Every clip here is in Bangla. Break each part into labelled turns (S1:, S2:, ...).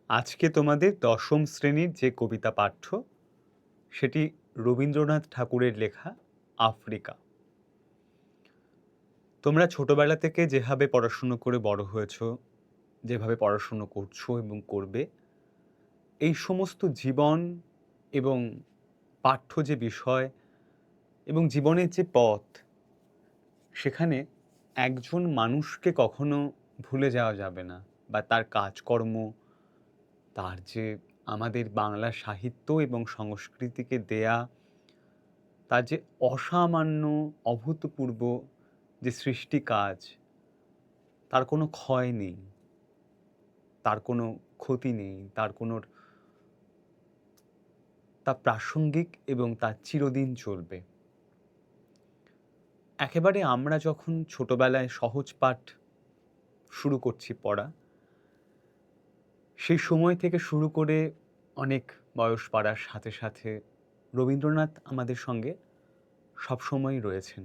S1: আজকে তোমাদের দশম শ্রেণীর যে কবিতা পাঠ্য সেটি রবীন্দ্রনাথ ঠাকুরের লেখা আফ্রিকা। তোমরা ছোটবেলা থেকে যেভাবে পড়াশুনো করে বড় হয়েছো, যেভাবে পড়াশুনো করছো এবং করবে, এই সমস্ত জীবন এবং পাঠ্য যে বিষয় এবং জীবনের যে পথ, সেখানে একজন মানুষকে কখনো ভুলে যাওয়া যাবে না, বা তার কাজকর্ম, তার যে আমাদের বাংলা সাহিত্য এবং সংস্কৃতিকে দেয়া তার যে অসামান্য অভূতপূর্ব যে সৃষ্টি কাজ, তার কোনো ক্ষয় নেই, তার কোনো ক্ষতি নেই, তা প্রাসঙ্গিক এবং তা চিরদিন চলবে। একেবারে আমরা যখন ছোটবেলায় সহজ পাঠ শুরু করছি পড়া, সেই সময় থেকে শুরু করে অনেক বয়স বাড়ার সাথে সাথে রবীন্দ্রনাথ আমাদের সঙ্গে সবসময়ই রয়েছেন।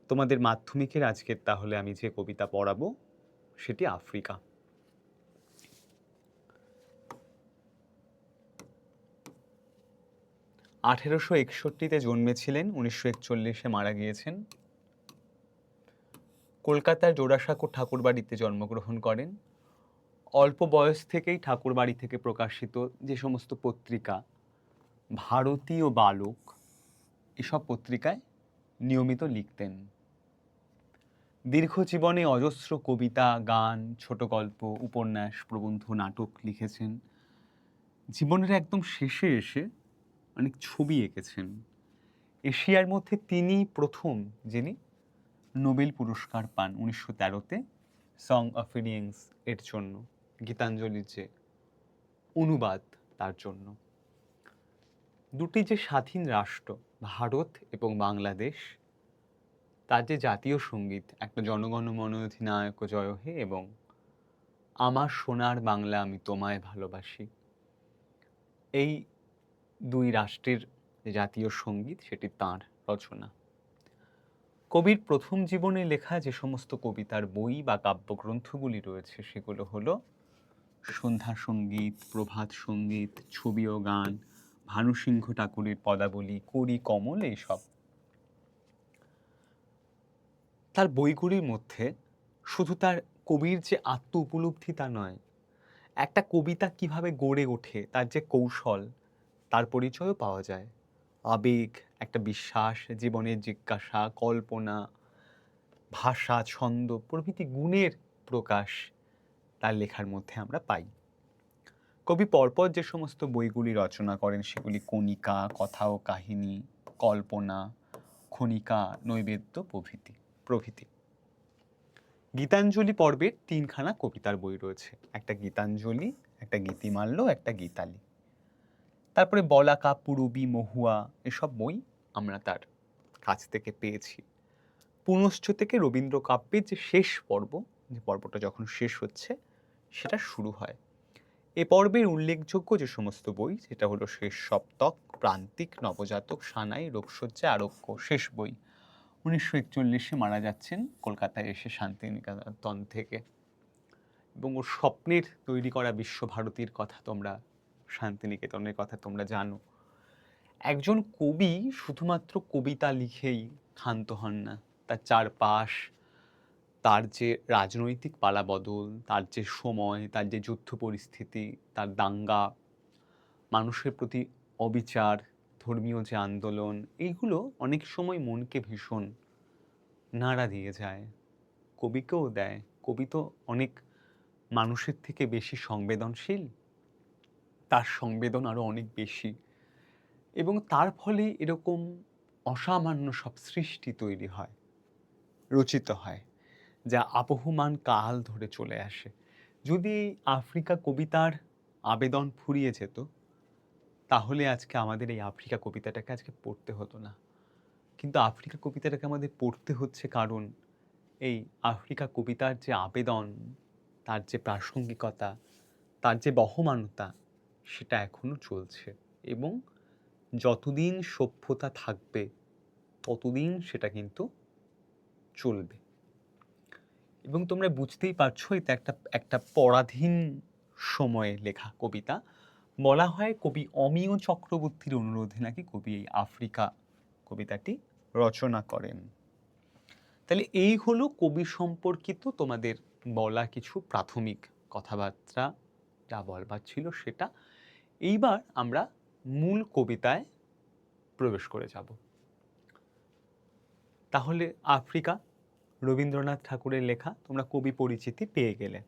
S1: তোমাদের মাধ্যমিকের আজকের তাহলে আমি যে কবিতা পড়াবো সেটি আফ্রিকা। 1861-তে জন্মেছিলেন, 1941-এ মারা গিয়েছেন। কলকাতার জোড়াসাঁকো ঠাকুরবাড়িতে জন্মগ্রহণ করেন। অল্প বয়স থেকেই ঠাকুরবাড়ি থেকে প্রকাশিত যে সমস্ত পত্রিকা, ভারতীয় বালক, এসব পত্রিকায় নিয়মিত লিখতেন। দীর্ঘ জীবনে অজস্র কবিতা, গান, ছোট গল্প, উপন্যাস, প্রবন্ধ, নাটক লিখেছেন। জীবনের একদম শেষে এসে অনেক ছবি এঁকেছেন। এশিয়ার মধ্যে তিনি প্রথম যিনি নোবেল পুরস্কার পান 1913-তে সং অফ ইনিংস এর জন্য, গীতাঞ্জলির যে অনুবাদ তার জন্য। দুটি যে স্বাধীন রাষ্ট্র ভারত এবং বাংলাদেশ, তার যে জাতীয় সঙ্গীত, একটা জনগণমন অধিনায়ক জয় হে এবং আমার সোনার বাংলা আমি তোমায় ভালোবাসি, এই দুই রাষ্ট্রের যে জাতীয় সঙ্গীত সেটি তাঁর রচনা। কবির প্রথম জীবনে লেখা যে সমস্ত কবিতার বই বা কাব্যগ্রন্থগুলি রয়েছে সেগুলো হলো সন্ধ্যা সঙ্গীত, প্রভাত সঙ্গীত, ছবি ও গান, ভানুসিংহ ঠাকুরের পদাবলী, করি কমল, এইসব। তার বইগুলির মধ্যে শুধু তার কবির যে আত্ম উপলব্ধি তা নয়, একটা কবিতা কিভাবে গড়ে ওঠে তার যে কৌশল, তার পরিচয়ও পাওয়া যায়। আবেগ, একটা বিশ্বাস, জীবনের জিজ্ঞাসা, কল্পনা, ভাষা, ছন্দ প্রভৃতি গুণের প্রকাশ তার লেখার মধ্যে আমরা পাই। কবি পরপর যে সমস্ত বইগুলি রচনা করেন সেগুলি কণিকা, কথা ও কাহিনী, কল্পনা, খনিকা, নৈবেদ্য প্রভৃতি। গীতাঞ্জলি পর্বের 3খানা কবিতার বই রয়েছে, একটা গীতাঞ্জলি, একটা গীতিমাল্য, একটা গীতালি। তারপরে বলাকা, পুরবী, মহুয়া, এসব বই আমরা তার কাছ থেকে পেয়েছি। পুনশ্চ থেকে রবীন্দ্র কাব্যের যে শেষ পর্ব, যে পর্বটা যখন শেষ হচ্ছে সেটা শুরু হয়। এ পর্বের উল্লেখযোগ্য যে সমস্ত বই, সেটা হলো শেষ সপ্তক, প্রান্তিক, নবজাতক, সানাই, রোগশয্যা, আরোগ্য। শেষ বই, 1941-এ মারা যাচ্ছেন কলকাতায় এসে শান্তিনিকেতন থেকে। এবং ওর স্বপ্নের তৈরি করা বিশ্বভারতীর কথা তোমরা, শান্তিনিকেতনের কথা তোমরা জানো। একজন কবি শুধুমাত্র কবিতা লিখেই ক্ষান্ত হন না, তার চারপাশ, তার যে রাজনৈতিক পালাবদল, তার যে সময়, তার যে যুদ্ধ পরিস্থিতি, তার দাঙ্গা, মানুষের প্রতি অবিচার, ধর্মীয় যে আন্দোলন, এইগুলো অনেক সময় মনকে ভীষণ নাড়া দিয়ে যায়, কবিকেও দেয়। কবি তো অনেক মানুষের থেকে বেশি সংবেদনশীল, তার সংবেদন আরো অনেক বেশি, এবং তার ফলে এরকম অসামান্য সব সৃষ্টি তৈরি হয়, রচিত হয়, যা আবহমান কাল ধরে চলে আসে। যদি আফ্রিকা কবিতার আবেদন ফুরিয়ে যেত, তাহলে আজকে আমাদের এই আফ্রিকা কবিতাটাকে আজকে পড়তে হতো না। কিন্তু আফ্রিকা কবিতাটাকে আমাদের পড়তে হচ্ছে কারণ এই আফ্রিকা কবিতার যে আবেদন, তার যে প্রাসঙ্গিকতা, তার যে বহমানতা, সেটা এখনো চলছে, এবং যতদিন সভ্যতা থাকবে ততদিন সেটা কিন্তু চলবে। এবং তোমরা বুঝতেই পারছো, এটা একটা একটা পরাধীন সময়ে লেখা কবিতা। বলা হয় কবি অমিয় চক্রবর্তীর অনুরোধে নাকি কবি এই আফ্রিকা কবিতাটি রচনা করেন। তাহলে এই হলো কবি সম্পর্কিত তোমাদের বলা কিছু প্রাথমিক কথাবার্তা, যা বলবার ছিল সেটা। এইবার আমরা মূল কবিতায় প্রবেশ করে যাব। তাহলে আফ্রিকা রবীন্দ্রনাথ ঠাকুরের লেখা, তোমরা কবি পরিচিতি পেয়ে গেলে।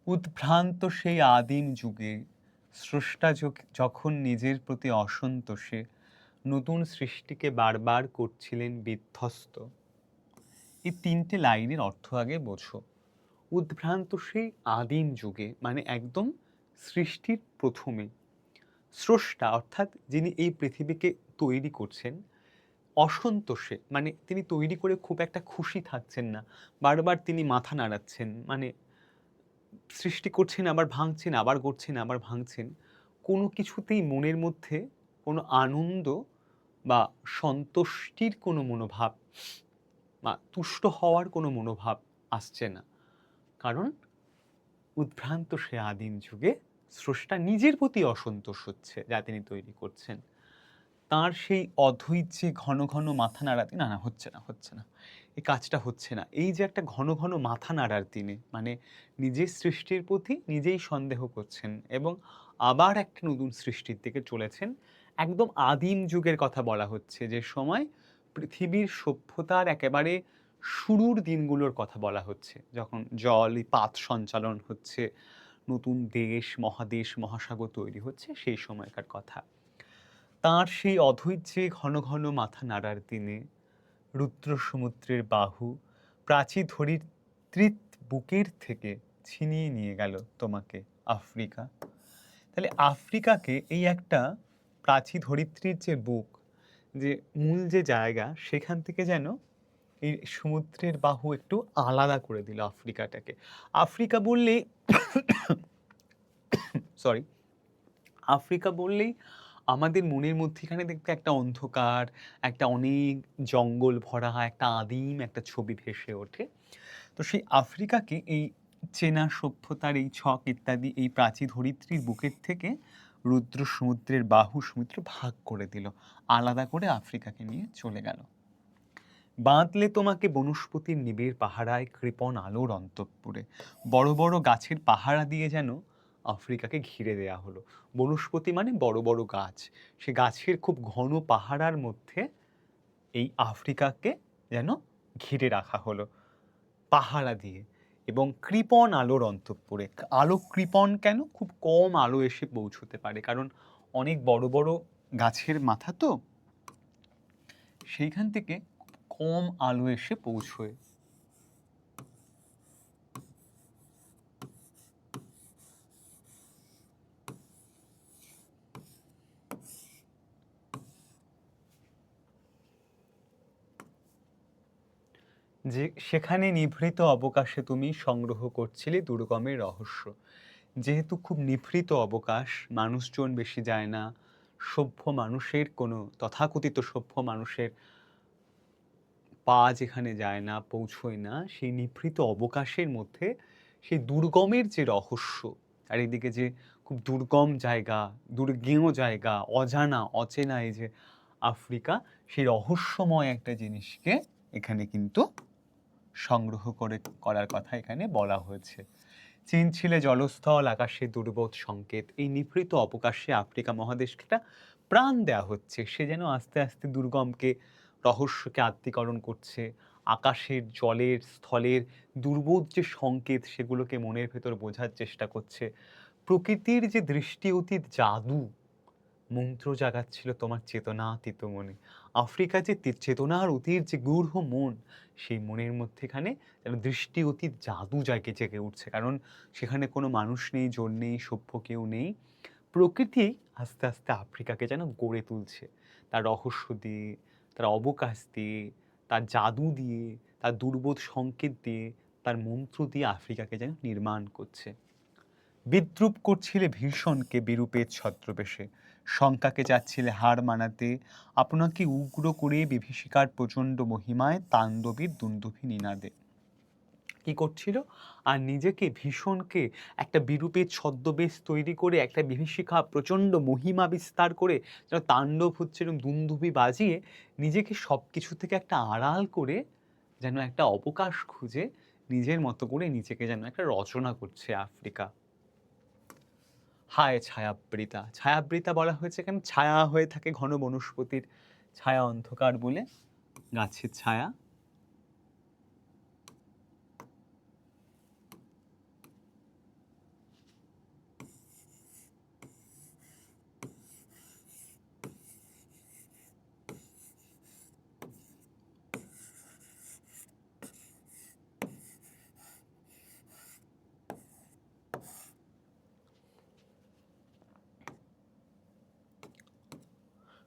S1: উদ্ভ্রান্ত সেই আদিম যুগে স্রষ্টা যখন নিজের প্রতি অসন্তোষে নতুন সৃষ্টিকে বারবার করছিলেন বিধ্বস্ত। এই তিনটে লাইনের অর্থ আগে বোঝো। উদ্ভ্রান্ত সেই আদিম যুগে মানে একদম সৃষ্টির প্রথমে স্রষ্টা অর্থাৎ যিনি এই পৃথিবীকে তৈরি করছেন অসন্তোষে, মানে তিনি তৈরি করে খুব একটা খুশি থাকছেন না, বারবার তিনি মাথা নাড়াচ্ছেন, মানে সৃষ্টি করছেন আবার ভাঙছেন, আবার গড়ছেন আবার ভাঙছেন, কোনো কিছুতেই মনের মধ্যে কোনো আনন্দ বা সন্তুষ্টির কোনো মনোভাব বা তুষ্ট হওয়ার কোনো মনোভাব আসছে না। কারণ উদ্ভ্রান্ত সে আদিম যুগে স্রষ্টা নিজের প্রতি অসন্তোষ হচ্ছে যা তিনি তৈরি করছেন। তার সেই অধৈর্যে ঘন ঘন মাথা নাড়াতে, না না হচ্ছে না হচ্ছে না, এই কাজটা হচ্ছে না, এই যে একটা ঘন ঘন মাথা নাড়ার তিনি, মানে নিজের সৃষ্টির প্রতি নিজেই সন্দেহ করছেন এবং আবার একটা নতুন সৃষ্টির দিকে চলেছেন। একদম আদিম যুগের কথা বলা হচ্ছে, যে সময় পৃথিবীর সভ্যতার একেবারে শুরুর দিনগুলোর কথা বলা হচ্ছে, যখন জল পাত সঞ্চালন হচ্ছে, নতুন দেশ মহাদেশ মহাসাগর তৈরি হচ্ছে, সেই সময়কার কথা। তাঁর সেই অধৈর্যে ঘন ঘন মাথা নাড়ার দিনে রুদ্র সমুদ্রের বাহু প্রাচী ধরিত্রীর বুকের থেকে ছিনিয়ে নিয়ে গেল তোমাকে আফ্রিকা। তাহলে আফ্রিকাকে এই একটা প্রাচী ধরিত্রীর যে বুক, যে মূল যে জায়গা, সেখান থেকে যেন এই সমুদ্রের বাহু একটু আলাদা করে দিল আফ্রিকাটাকে। আফ্রিকা বললেই সরি আফ্রিকা বললেই আমাদের মনের মধ্যেখানে দেখবে একটা অন্ধকার, একটা অনেক জঙ্গল ভরা একটা আদিম একটা ছবি ভেসে ওঠে। তো সেই আফ্রিকাকে এই চেনা সভ্যতার এই ছক ইত্যাদি এই প্রাচী ধরিত্রীর বুকের থেকে রুদ্র সমুদ্রের বাহু সমুদ্র ভাগ করে দিল, আলাদা করে আফ্রিকাকে নিয়ে চলে গেল। বাঁধলে তোমাকে বনস্পতির নিবিড় পাহারায় কৃপণ আলোর অন্তঃপুরে। বড় বড় গাছের পাহারা দিয়ে যেন আফ্রিকাকে ঘিরে দেয়া হলো। বনস্পতি মানে বড় বড় গাছ, সে গাছের খুব ঘন পাহারার মধ্যে এই আফ্রিকাকে যেন ঘিরে রাখা হলো পাহারা দিয়ে, এবং কৃপণ আলোর অন্তঃপুরে। আলো কৃপণ কেন? খুব কম আলো এসে পৌঁছতে পারে, কারণ অনেক বড় বড় গাছের মাথা তো, সেইখান থেকে কম আলো এসে পৌঁছয়। যে সেখানে নিভৃত অবকাশে তুমি সংগ্রহ করছিলে দুর্গমের রহস্য। যেহেতু খুব নিভৃত অবকাশ, মানুষজন বেশি যায় না, সভ্য মানুষের কোনো তথাকথিত সভ্য মানুষের পা যেখানে যায় না, পৌঁছয় না, সেই নিভৃত অবকাশের মধ্যে সেই দুর্গমের যে রহস্য, চারিদিকে যে খুব দুর্গম জায়গা, দুর্গেয় জায়গা, অজানা অচেনা এই যে আফ্রিকা, সেই রহস্যময় একটা জিনিসকে এখানে কিন্তু সংগ্রহ করার কথা এখানে বলা হয়েছে। চিনছিলে জলস্থল আকাশে দুর্বোধ সংকেত। এই নিভৃত অবকাশে আফ্রিকা মহাদেশকে একটা প্রাণ দেয়া হচ্ছে, সে যেন আস্তে আস্তে দুর্গমকে রহস্যকে আত্মীকরণ করছে, আকাশের জলের স্থলের দুর্বোধ যে সংকেত সেগুলোকে মনের ভেতর বোঝার চেষ্টা করছে। প্রকৃতির যে দৃষ্টি অতীত জাদু মন্ত্র জাগাচ্ছিল তোমার চেতনাতীত মনে। আফ্রিকা যে চেতনার অতীত যে গূঢ় মন, সেই মনের মধ্যেখানে যেন দৃষ্টি অতীত জাদু জাগে জেগে উঠছে, কারণ সেখানে কোনো মানুষ নেই, জোর নেই, সভ্য কেউ নেই। প্রকৃতি আস্তে আস্তে আফ্রিকাকে যেন গড়ে তুলছে, তার রহস্য দিয়ে, তার অবকাশ দিয়ে, তার জাদু দিয়ে, তার দুর্বোধ সংকেত দিয়ে, তার মন্ত্র দিয়ে আফ্রিকাকে যেন নির্মাণ করছে। বিদ্রুপ করছিলে ভীষণকে বিরূপের ছদ্রবেশে, শঙ্কাকে যাচ্ছিলে হার মানাতে, আপনাকে উগ্র করে বিভীষিকার প্রচণ্ড মহিমায় তাণ্ডবীর দুন্দুভি নিনাদে। কি করছিল, আর নিজেকে ভীষণকে একটা বিরূপের ছদ্মবেশ তৈরি করে একটা বিভীষিকা প্রচণ্ড মহিমা বিস্তার করে যেন তাণ্ডব হচ্ছে এবং দুন্দুভি বাজিয়ে নিজেকে সব কিছু থেকে একটা আড়াল করে যেন একটা অবকাশ খুঁজে নিজের মতো করে নিজেকে যেন একটা রচনা করছে আফ্রিকা। হায় ছায়াবৃতা, ছায়াবৃতা বলা হয়েছে কেন, ছায়া হয়ে থাকে ঘন বনস্পতির ছায়া অন্ধকার বলে, গাছের ছায়া।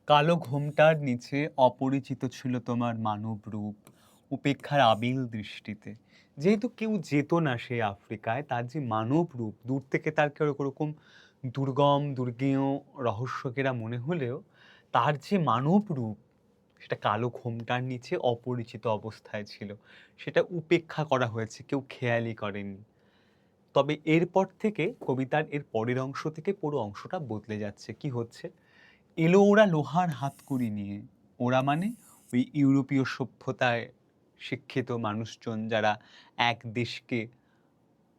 S1: কালো ঘোমটার নিচে অপরিচিত ছিল তোমার মানব রূপ, উপেক্ষার আবিল দৃষ্টিতে। যেহেতু কেউ যেত না সে আফ্রিকায়, তার যে মানব রূপ দূর থেকে তার কিরকম দুর্গম দুর্গেয় রহস্যকেরা মনে হলেও তার যে মানব রূপ সেটা কালো ঘোমটার নিচে অপরিচিত অবস্থায় ছিল, সেটা উপেক্ষা করা হয়েছে, কেউ খেয়ালই করেনি। তবে এরপর থেকে কবিতার এর পরের অংশ থেকে পুরো অংশটা বদলে যাচ্ছে। কি হচ্ছে, এলো ওরা লোহার হাতকড়ি নিয়ে। ওরা মানে ওই ইউরোপীয় সভ্যতায় শিক্ষিত মানুষজন যারা এক দেশকে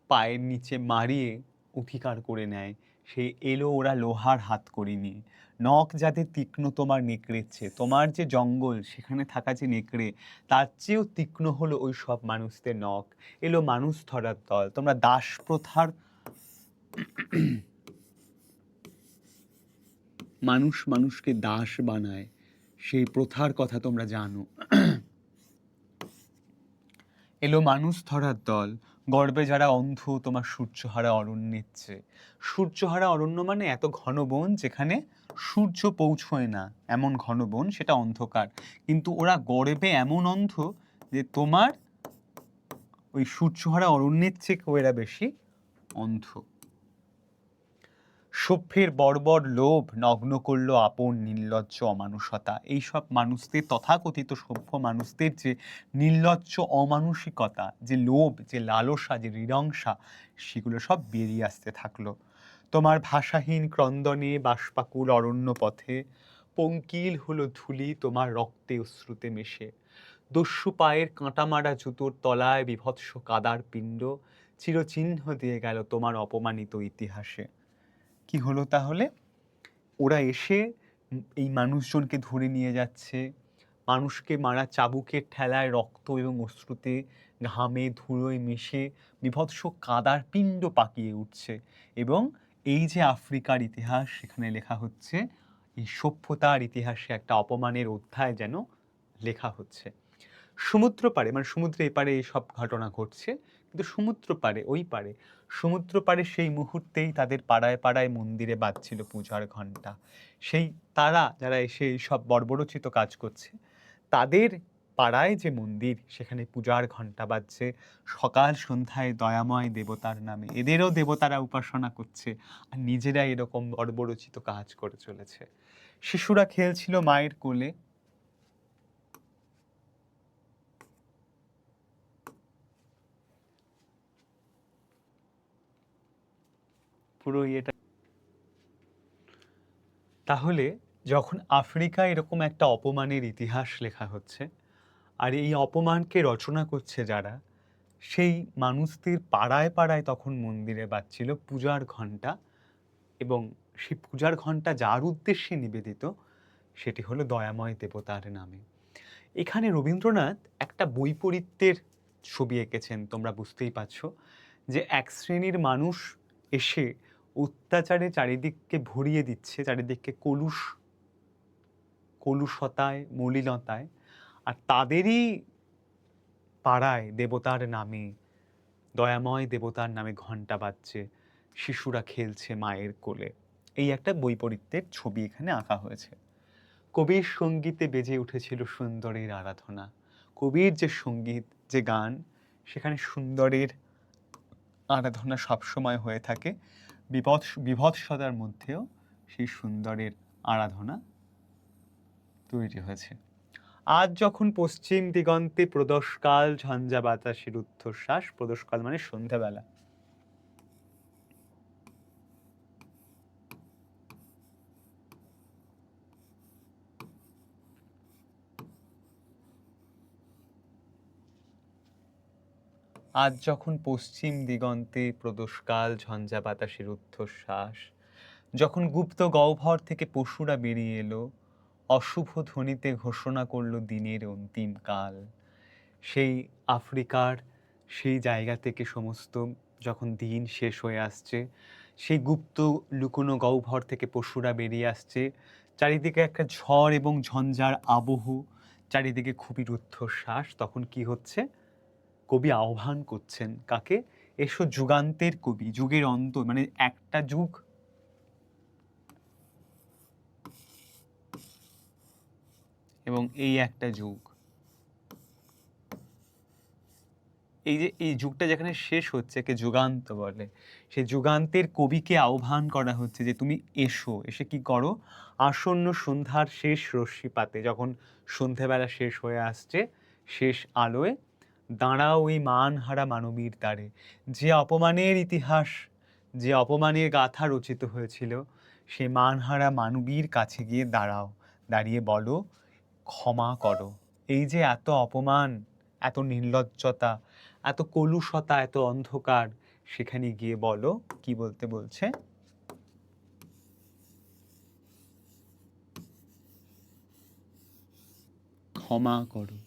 S1: পায়ের নিচে মারিয়ে অধিকার করে নেয়, সেই এলো ওরা লোহার হাতকড়ি নিয়ে। নখ যাদের তীক্ষ্ণ তোমার নেকড়ের চেয়ে, তোমার যে জঙ্গল সেখানে থাকা যে নেকড়ে তার চেয়েও তীক্ষ্ণ হলো ওই সব মানুষদের নখ। এলো মানুষ ধরার দল, তোমরা দাস প্রথার, মানুষ মানুষকে দাস বানায় সেই প্রথার কথা তোমরা জানো। এলো মানুষ ধরার দল, গর্বে যারা অন্ধ তোমার সূর্যহারা অরণ্যের চেয়ে। সূর্যহারা অরণ্য মানে এত ঘন বন যেখানে সূর্য পৌঁছয় না, এমন ঘন বন, সেটা অন্ধকার। কিন্তু ওরা গর্বে এমন অন্ধ যে তোমার ওই সূর্যহারা অরণ্যের চেয়ে এরা বেশি অন্ধ। সভ্যের বর্বর লোভ নগ্ন করলো আপন নির্লজ্জ অমানুষতা। এইসব মানুষদের, তথাকথিত সভ্য মানুষদের যে নির্লজ্জ অমানুষিকতা, যে লোভ, যে লালসা, যে হৃদংসা, সেগুলো সব বেরিয়ে আসতে থাকলো। তোমার ভাষাহীন ক্রন্দনে বাষ্পাকুল অরণ্য পথে পঙ্কিল হলো ধুলি তোমার রক্তে অশ্রুতে মেশে। দস্যু পায়ের কাঁটামারা জুতোর তলায় বিভৎস কাদার পিণ্ড চিরচিহ্ন দিয়ে গেল তোমার অপমানিত ইতিহাসে। কি হলো তাহলে, ওরা এসে এই মানুষজনকে ধরে নিয়ে যাচ্ছে, মানুষকে মারা চাবুকের ঠেলায় রক্ত এবং অশ্রুতে ঘামে ধুলোয় মিশে বিভৎস কাদার পিণ্ড পাকিয়ে উঠছে। এবং এই যে আফ্রিকার ইতিহাস, সেখানে লেখা হচ্ছে এই সভ্যতার ইতিহাসে একটা অপমানের অধ্যায় যেন লেখা হচ্ছে। সমুদ্র পাড়ে, মানে সমুদ্রে এপারে এইসব ঘটনা ঘটছে, কিন্তু সমুদ্র পাড়ে, ওই পাড়ে, সমুদ্র পাড়ে সেই মুহূর্তেই তাদের পাড়ায় পাড়ায় মন্দিরে বাজছিল পূজার ঘণ্টা। সেই তারা যারা এসে এইসব বর্বরোচিত কাজ করছে, তাদের পাড়ায় যে মন্দির সেখানে পূজার ঘণ্টা বাজছে সকাল সন্ধ্যায় দয়াময় দেবতার নামে। এদেরও দেবতারা উপাসনা করছে আর নিজেরা এরকম বর্বরোচিত কাজ করে চলেছে। শিশুরা খেলছিল মায়ের কোলে, পুরো এটা। তাহলে যখন আফ্রিকায় এরকম একটা অপমানের ইতিহাস লেখা হচ্ছে, আর এই অপমানকে রচনা করছে যারা, সেই মানুষদের পাড়ায় পাড়ায় তখন মন্দিরে বাজছিল পূজার ঘণ্টা, এবং সেই পূজার ঘণ্টা যার উদ্দেশ্যে নিবেদিত সেটি হলো দয়াময় দেবতার নামে। এখানে রবীন্দ্রনাথ একটা বৈপরীত্যের ছবি এঁকেছেন, তোমরা বুঝতেই পারছো, যে এক শ্রেণীর মানুষ এসে অত্যাচারে চারিদিককে ভরিয়ে দিচ্ছে, চারিদিককে কলুষতায় মলিনতায়, আর তাদেরই পাড়ায় দেবতার নামে, দয়াময় দেবতার নামে ঘণ্টা বাজছে, শিশুরা খেলছে মায়ের কোলে। এই একটা বৈপরীত্যের ছবি এখানে আঁকা হয়েছে। কবির সঙ্গীতে বেজে উঠেছিল সুন্দরের আরাধনা। কবির যে সঙ্গীত, যে গান, সেখানে সুন্দরের আরাধনা সবসময় হয়ে থাকে। বিভৎসতার মধ্যেও সেই সুন্দরের আরাধনা তৈরি হয়েছে। আজ যখন পশ্চিম দিগন্তে প্রদোষকাল ঝঞ্ঝা বাতাসের ঊর্ধ্বশ্বাস, প্রদোষকাল মানে সন্ধ্যাবেলা, আজ যখন পশ্চিম দিগন্তে প্রদোষকাল ঝঞ্ঝা বাতাসের ঊর্ধ্বশ্বাস, যখন গুপ্ত গহ্বর থেকে পশুরা বেরিয়ে এলো, অশুভ ধ্বনিতে ঘোষণা করলো দিনের অন্তিম কাল। সেই আফ্রিকার সেই জায়গা থেকে সমস্ত যখন দিন শেষ হয়ে আসছে, সেই গুপ্ত লুকোনো গহ্বর থেকে পশুরা বেরিয়ে আসছে, চারিদিকে একটা ঝড় এবং ঝঞ্ঝার আবহ, চারিদিকে খুবই রুদ্ধশ্বাস, তখন কি হচ্ছে? কবি আহ্বান করছেন কাকে? এসো যুগান্তের কবি, যুগের অন্ত, মানে একটা যুগ এবং এই একটা যুগ, এই যে এই যুগটা যেখানে শেষ হচ্ছে একে যুগান্ত বলে। সেই যুগান্তের কবিকে আহ্বান করা হচ্ছে যে তুমি এসো, এসে কি করো? আসন্ন সন্ধ্যার শেষ রশ্মিপাতে, যখন সন্ধেবেলা শেষ হয়ে আসছে, শেষ আলোয় দাঁড়াও ওই মানহারা মানবীর দ্বারে। যে অপমানের ইতিহাস, যে অপমানের গাথা রচিত হয়েছিল, সেই মানহারা মানবীর কাছে গিয়ে দাঁড়াও, দাঁড়িয়ে বলো ক্ষমা করো। এই যে এত অপমান, এত নির্লজ্জতা, এত কলুষতা, এত অন্ধকার, সেখানে গিয়ে বলো, কি বলতে বলছে? ক্ষমা করো।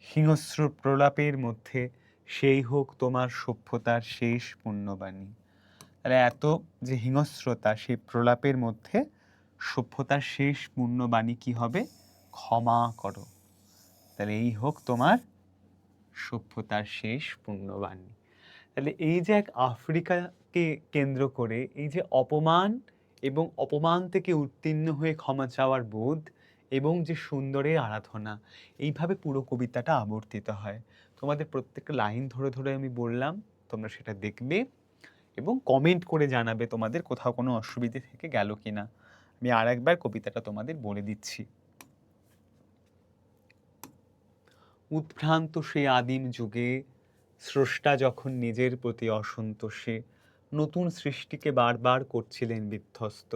S1: হিংস্র প্রলাপের মধ্যে সেই হোক তোমার সভ্যতার শেষ পুণ্যবাণী। তাহলে এত যে হিংস্রতা, সেই প্রলাপের মধ্যে সভ্যতার শেষ পুণ্যবাণী কি হবে? ক্ষমা করো। তাহলে এই হোক তোমার সভ্যতার শেষ পুণ্যবাণী। তাহলে এই যে এক আফ্রিকাকে কেন্দ্র করে এই যে অপমান এবং অপমান থেকে উত্তীর্ণ হয়ে ক্ষমা চাওয়ার বোধ এবং যে সুন্দরের আরাধনা, এইভাবে পুরো কবিতাটা আবর্তিত হয়। তোমাদের প্রত্যেকটা লাইন ধরে ধরে আমি বললাম, তোমরা সেটা দেখবে এবং কমেন্ট করে জানাবে তোমাদের কোথাও কোনো অসুবিধে থেকে গেল কিনা। আমি আর একবার কবিতাটা তোমাদের বলে দিচ্ছি। উদ্ভ্রান্ত সেই আদিম যুগে স্রষ্টা যখন নিজের প্রতি অসন্তোষে নতুন সৃষ্টিকে বারবার করছিলেন বিধ্বস্ত,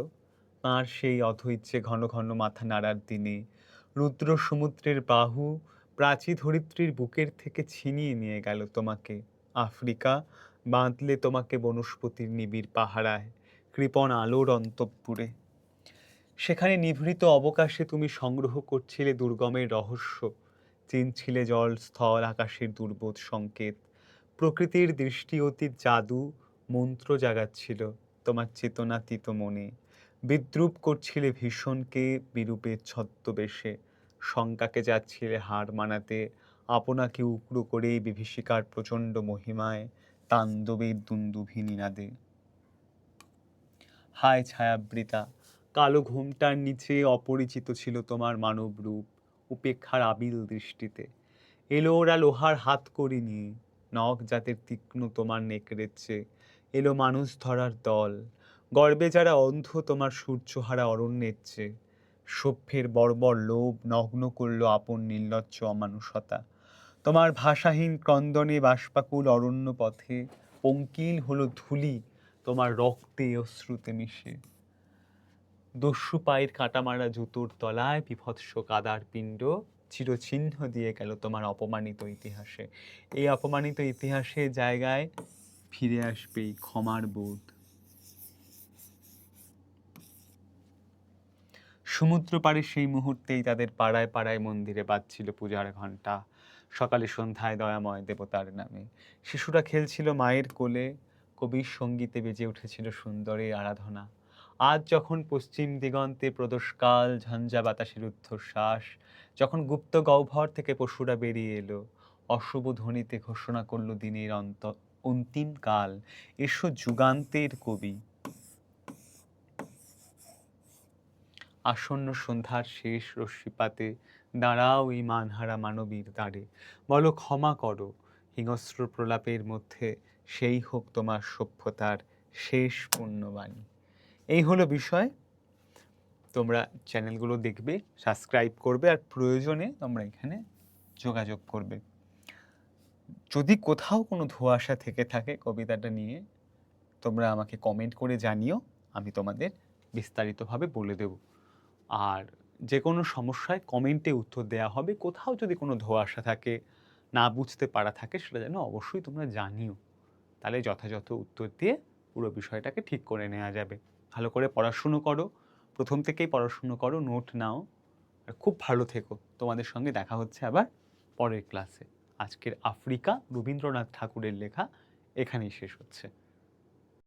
S1: তাঁর সেই অধৈর্যে ঘন ঘন মাথা নাড়ার দিনে রুদ্র সমুদ্রের বাহু প্রাচী ধরিত্রীর বুকের থেকে ছিনিয়ে নিয়ে গেল তোমাকে আফ্রিকা, বাঁধলে তোমাকে বনস্পতির নিবিড় পাহারায়, কৃপণ আলোর অন্তঃপুরে। সেখানে নিভৃত অবকাশে তুমি সংগ্রহ করছিলে দুর্গমের রহস্য, চিনছিলে জল স্থল আকাশের দুর্বোধ সংকেত, প্রকৃতির দৃষ্টি অতীত জাদু মন্ত্র জাগাচ্ছিল তোমার চেতনাতীত মনে, বিদ্রুপ করছিলে ভীষণকে বিরূপের ছদ্মবেশে, শঙ্কাকে যাচ্ছিলে হার মানাতে, আপনাকে উকড়ো করে বিভীষিকার প্রচণ্ড মহিমায়, তাণ্ডবের দুন্দুভি নিনাদে। হায় ছায়াবৃতা, কালো ঘোমটার নিচে অপরিচিত ছিল তোমার মানব রূপ, উপেক্ষার আবিল দৃষ্টিতে এলো ওরা লোহার হাত করি নিয়ে, নখ জাতের তীক্ষ্ণ তোমার নেকড়েছে, এলো মানুষ ধরার দল, গর্বে যারা অন্ধ তোমার সূর্যহারা অরণ্যের চেয়ে, সভ্যের বর্বর লোভ নগ্ন করলো আপন নির্লজ্জ অমানুষতা, তোমার ভাষাহীন ক্রন্দনে বাষ্পাকুল অরণ্য পথে পঙ্কিল হলো ধূলি তোমার রক্তে অশ্রুতে মিশে, দস্যু পায়ের কাঁটামারা জুতোর তলায় বিভৎস কাদার পিণ্ড চিরচিহ্ন দিয়ে গেল তোমার অপমানিত ইতিহাসে। এই অপমানিত ইতিহাসের জায়গায় ফিরে আসবে এই ক্ষমার বোধ। সমুদ্র পাড়ে সেই মুহূর্তেই তাদের পাড়ায় পাড়ায় মন্দিরে বাজছিল পূজার ঘণ্টা, সকালে সন্ধ্যায় দয়াময় দেবতার নামে শিশুরা খেলছিল মায়ের কোলে, কবির সঙ্গীতে বেজে উঠেছিল সুন্দরের আরাধনা। আজ যখন পশ্চিম দিগন্তে প্রদোষকাল ঝঞ্ঝা বাতাসের ঊর্ধ্বশ্বাস, যখন গুপ্ত গহ্বর থেকে পশুরা বেরিয়ে এলো, অশুভ ধ্বনিতে ঘোষণা করলো দিনের অন্তিম কাল, এসো যুগান্তের কবি। আসন্ন সন্ধ্যার শেষ রশ্মিপাতে দাঁড়াও এই মানহারা মানবীর দ্বারে, বলো ক্ষমা করো, হিংস্র প্রলাপের মধ্যে সেই হোক তোমার সভ্যতার শেষ পুণ্যবাণী। এই হলো বিষয়। তোমরা চ্যানেলগুলো দেখবে, সাবস্ক্রাইব করবে, আর প্রয়োজনে তোমরা এখানে যোগাযোগ করবে। যদি কোথাও কোনো ধোঁয়াশা থেকে থাকে কবিতাটা নিয়ে, তোমরা আমাকে কমেন্ট করে জানিও, আমি তোমাদের বিস্তারিতভাবে বলে দেব। আর যে কোনো সমস্যায় কমেন্টে উত্তর দেওয়া হবে। কোথাও যদি কোনো ধোঁয়াশা থাকে, না বুঝতে পারা থাকে, সেটা যেন অবশ্যই তোমরা জানিও। তাহলে যথাযথ উত্তর দিয়ে পুরো বিষয়টাকে ঠিক করে নেওয়া যাবে। ভালো করে পড়াশুনো করো, প্রথম থেকেই পড়াশুনো করো, নোট নাও, আর খুব ভালো থেকো। তোমাদের সঙ্গে দেখা হচ্ছে আবার পরের ক্লাসে। আজকের আফ্রিকা রবীন্দ্রনাথ ঠাকুরের লেখা এখানেই শেষ হচ্ছে।